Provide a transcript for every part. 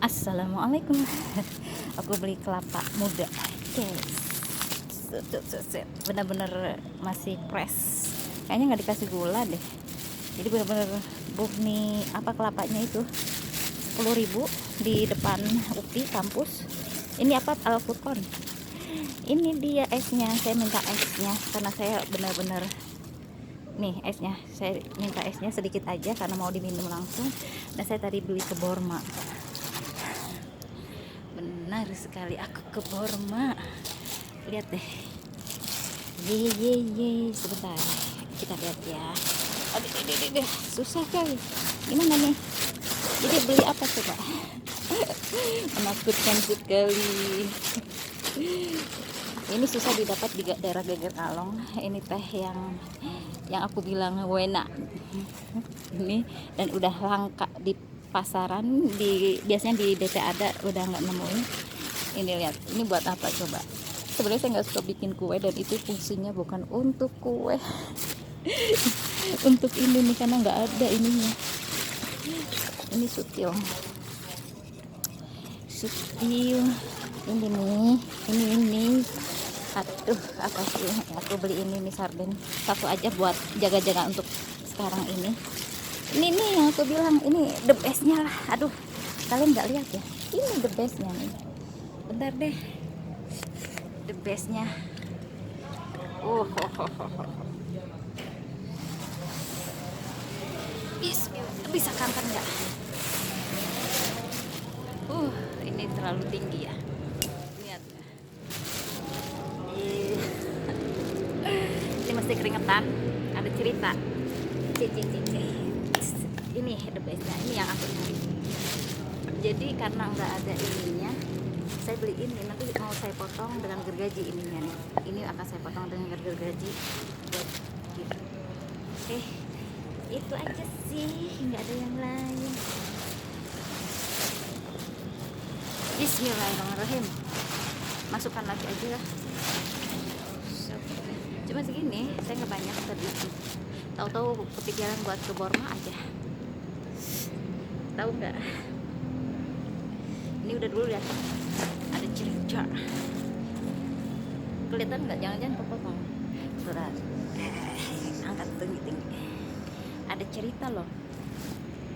Assalamualaikum. Aku beli kelapa muda. Yes. Bener-bener masih fresh. Kayaknya nggak dikasih gula deh. Jadi bener-bener murni apa kelapanya itu 10.000 di depan UPI kampus. Ini apa Alfurqon. Ini dia esnya. Saya minta esnya karena saya bener-bener nih esnya. Saya minta esnya sedikit aja karena mau diminum langsung. Dan saya tadi beli ke Borma. Benar sekali, aku ke Borma. Lihat deh. Ye. Sebentar. Kita lihat ya. Aduh, susah kali. Gimana nih? Jadi beli apa coba? Menakutkan sekali. Ini susah didapat di daerah Geger Kalong. Ini teh yang aku bilang wena. Ini dan udah langka di pasaran, biasanya di DP ada, udah nggak nemuin. Ini lihat, ini buat apa coba? Sebenarnya saya nggak suka bikin kue dan itu fungsinya bukan untuk kue. Untuk ini nih karena nggak ada ininya. Ini sutil. Ini nih, ini. Aduh, apa sih? Aku beli ini nih sarden satu aja buat jaga-jaga untuk sekarang ini. Ini nih yang aku bilang, ini the bestnya lah. Aduh, kalian nggak lihat ya? Ini the bestnya nih. Bentar deh, the bestnya. Bisa kangen nggak? Ini terlalu tinggi ya. Lihat. Ini mesti keringetan. Ada cerita. Ini the bestnya. Ini yang aku cari. Jadi karena nggak ada ininya, saya beli ini. Nanti mau saya potong dengan gergaji ininya nih. Ini akan saya potong dengan gergaji buat gitu. Oke, itu aja sih, nggak ada yang lain. Bismillahirrahmanirrahim. Masukkan lagi aja lah. Cuma segini, saya nggak banyak tadi. Tahu-tahu kepikiran buat ke Borma aja. Tahu nggak? Ini udah dulu ya. Ada cerita. Kelihatan nggak? Jangan-jangan kepotong. Surat. Angkat tinggi-tinggi. Ada cerita loh.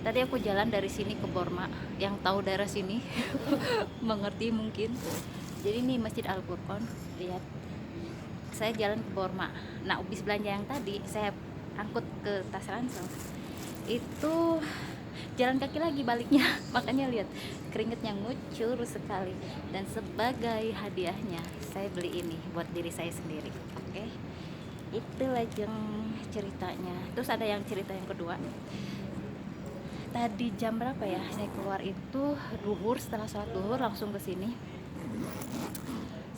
Tadi aku jalan dari sini ke Borma. Yang tahu daerah sini mengerti mungkin. Jadi ini Masjid Al-Furqon. Lihat. Saya jalan ke Borma. Nah, habis belanja yang tadi saya angkut ke tas ransel. Itu jalan kaki lagi baliknya. Makanya lihat keringetnya ngucur sekali. Dan sebagai hadiahnya saya beli ini buat diri saya sendiri. Oke. Itulah yang ceritanya. Terus ada yang cerita yang kedua. Tadi jam berapa ya? Saya keluar itu duhur, setelah sholat duhur langsung ke sini.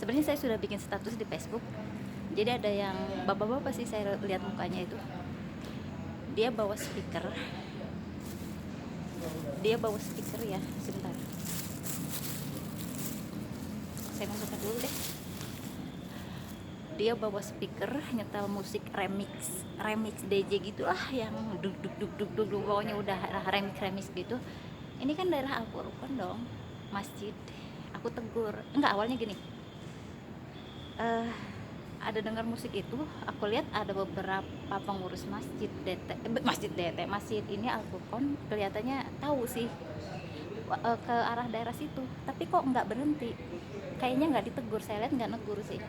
Sebenarnya saya sudah bikin status di Facebook. Jadi ada yang bapak-bapak sih, saya lihat mukanya itu. Dia bawa speaker ya, sebentar. Saya masukkan dulu deh. Dia bawa speaker nyetel musik remix DJ gitulah, yang duk pokoknya udah remix gitu. Ini kan daerah Al-Furqon dong, masjid. Aku tegur, enggak, awalnya gini. Ada dengar musik itu, aku lihat ada beberapa pengurus masjid ini Al-Furqon, kelihatannya tahu sih ke arah daerah situ, tapi kok nggak berhenti, kayaknya nggak ditegur. Saya lihat nggak negur sih.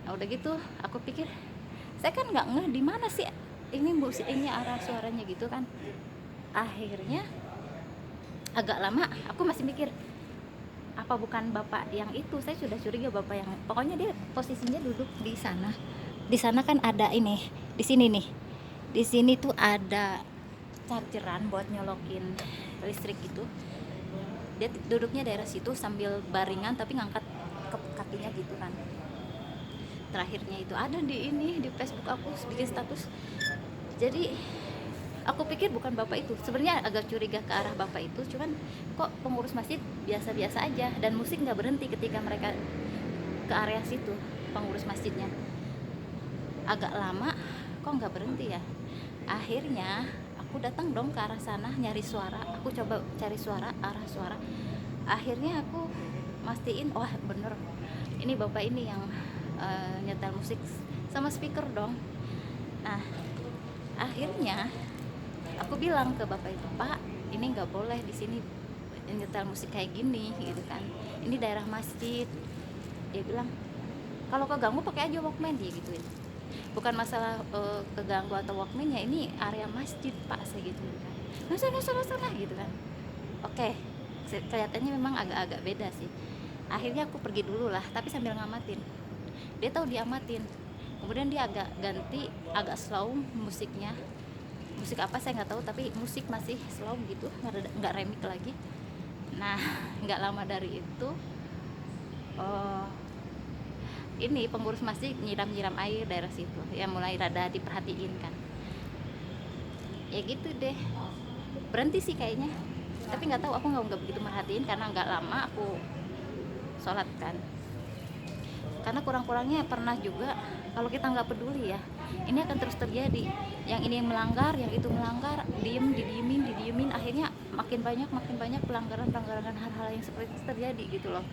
Nah, udah gitu aku pikir, saya kan nggak ngeh di mana sih ini musiknya, arah suaranya gitu kan. Akhirnya agak lama aku masih mikir, apa bukan bapak yang itu? Saya sudah curiga bapak yang, pokoknya dia posisinya duduk di sana. Di sana kan ada ini, di sini nih. Di sini tuh ada chargeran buat nyolokin listrik gitu. Dia duduknya daerah situ sambil baringan tapi ngangkat kakinya gitu kan. Terakhirnya itu ada di Facebook, aku bikin status. Jadi aku pikir bukan bapak itu. Sebenarnya agak curiga ke arah bapak itu, cuman kok pengurus masjid biasa-biasa aja, dan musik nggak berhenti ketika mereka ke area situ, pengurus masjidnya. Agak lama kok nggak berhenti ya. Akhirnya aku datang dong ke arah sana nyari suara. Aku coba cari suara, arah suara. Akhirnya aku mastiin, wah bener ini bapak ini yang nyetel musik sama speaker dong. Nah akhirnya aku bilang ke bapak itu, Pak ini nggak boleh di sini nyetel musik kayak gini gitu kan, ini daerah masjid. Dia bilang kalau keganggu pakai aja Walkman, dia gituin. Bukan masalah keganggu atau Walkman ya, ini area masjid Pak, saya gitu kan. Nah sana gitu kan. Oke, kelihatannya memang agak-agak beda sih. Akhirnya aku pergi dulu lah, tapi sambil ngamatin. Dia tahu diamatin. Kemudian dia agak ganti, agak slow musiknya. Musik apa saya nggak tahu, tapi musik masih slow gitu, nggak remix lagi. Nah nggak lama dari itu ini pengurus masjid nyiram air daerah situ ya, mulai rada diperhatiin kan. Ya gitu deh, berhenti sih kayaknya, tapi nggak tahu, aku nggak begitu merhatiin karena nggak lama aku sholat kan. Karena kurang-kurangnya pernah juga kalau kita nggak peduli ya, ini akan terus terjadi. Yang ini yang melanggar, yang itu melanggar, didiemin, akhirnya makin banyak pelanggaran hal-hal yang seperti itu terjadi gitu loh.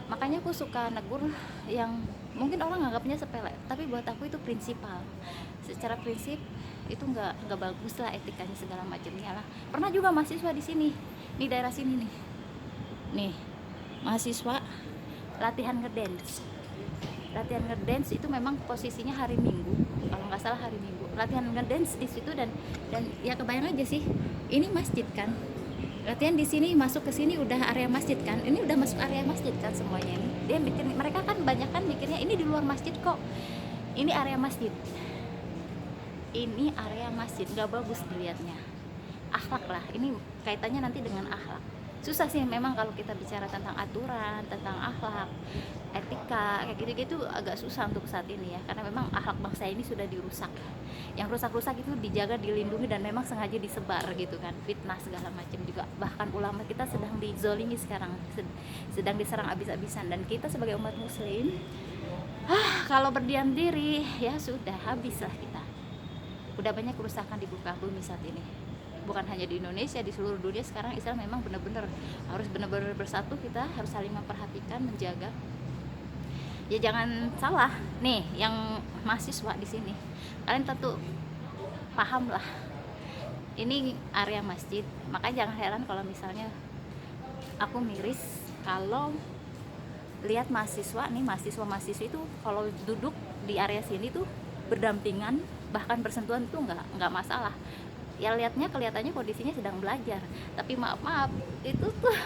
Makanya aku suka negur yang mungkin orang anggapnya sepele, tapi buat aku itu prinsipal. Secara prinsip itu nggak bagus lah, etikanya segala macamnya lah. Pernah juga mahasiswa di sini, di daerah sini nih mahasiswa latihan ngedance itu memang posisinya hari Minggu, kalau nggak salah hari Minggu latihan ngedance di situ. Dan ya kebayang aja sih, ini masjid kan, latihan di sini, masuk ke sini udah area masjid kan, ini udah masuk area masjid kan semuanya. Ini dia mikir, mereka kan banyak kan mikirnya ini di luar masjid kok, ini area masjid, nggak bagus dilihatnya. Akhlak lah, ini kaitannya nanti dengan akhlak. Susah sih memang kalau kita bicara tentang aturan, tentang akhlak, etika, kayak gitu-gitu agak susah untuk saat ini ya, karena memang akhlak bangsa ini sudah dirusak. Yang rusak-rusak itu dijaga, dilindungi, dan memang sengaja disebar gitu kan, fitnah segala macam juga. Bahkan ulama kita sedang dizolimi sekarang, sedang diserang abis-abisan, dan kita sebagai umat muslim kalau berdiam diri ya sudah habislah kita. Udah banyak kerusakan di muka bumi saat ini, bukan hanya di Indonesia, di seluruh dunia sekarang. Islam memang benar-benar harus benar-benar bersatu, kita harus saling memperhatikan, menjaga. Ya jangan salah nih yang mahasiswa di sini, kalian tentu paham lah, ini area masjid. Makanya jangan heran kalau misalnya aku miris kalau lihat mahasiswa itu kalau duduk di area sini tuh berdampingan, bahkan bersentuhan tuh nggak masalah. Ya kelihatannya kondisinya sedang belajar, tapi maaf itu tuh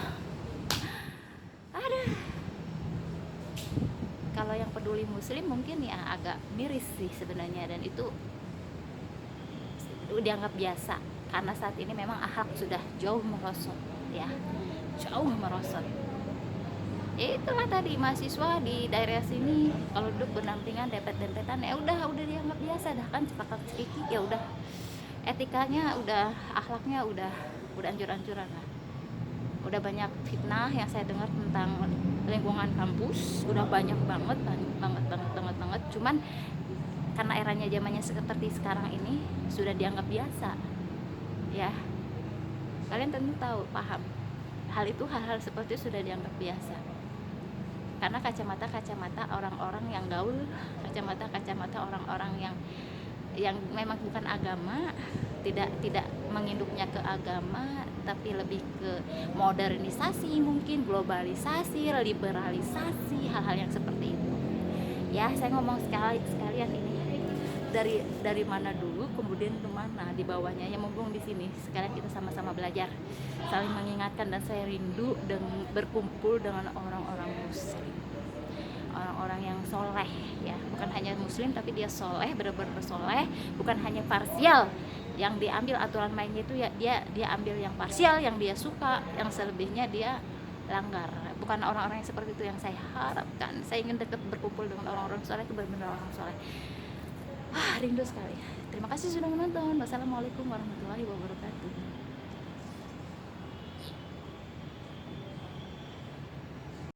ada. Kalau yang peduli muslim mungkin ya agak miris sih sebenarnya, dan itu dianggap biasa karena saat ini memang akhlak sudah jauh merosot ya, ya itulah tadi, mahasiswa di daerah sini kalau duduk berdampingan, dempet-dempetan, ya udah dianggap biasa dah kan, cepat sedikit ya udah, etikanya udah, akhlaknya udah hancur-hancuran lah. Udah banyak fitnah yang saya dengar tentang lingkungan kampus, udah banyak banget. Cuman karena eranya zamannya seperti sekarang ini sudah dianggap biasa ya, kalian tentu tahu, paham hal seperti itu sudah dianggap biasa. Karena kacamata orang-orang yang gaul, kacamata orang-orang yang memang bukan agama, tidak menginduknya ke agama, tapi lebih ke modernisasi, mungkin globalisasi, liberalisasi, hal-hal yang seperti itu. Ya, saya ngomong sekalian ini dari mana dulu, kemudian ke mana di bawahnya, yang mumpung di sini sekalian kita sama-sama belajar, saling mengingatkan. Dan saya rindu dan berkumpul dengan orang-orang muslim, orang-orang yang soleh ya, bukan hanya muslim tapi dia soleh, benar-benar bersoleh, bukan hanya parsial yang diambil aturan mainnya itu ya, dia ambil yang parsial, yang dia suka, yang selebihnya dia langgar. Bukan orang-orang yang seperti itu yang saya harapkan. Saya ingin dekat berkumpul dengan orang-orang soleh, itu benar-benar orang soleh. Rindu sekali. Terima kasih sudah menonton. Wassalamualaikum warahmatullahi wabarakatuh.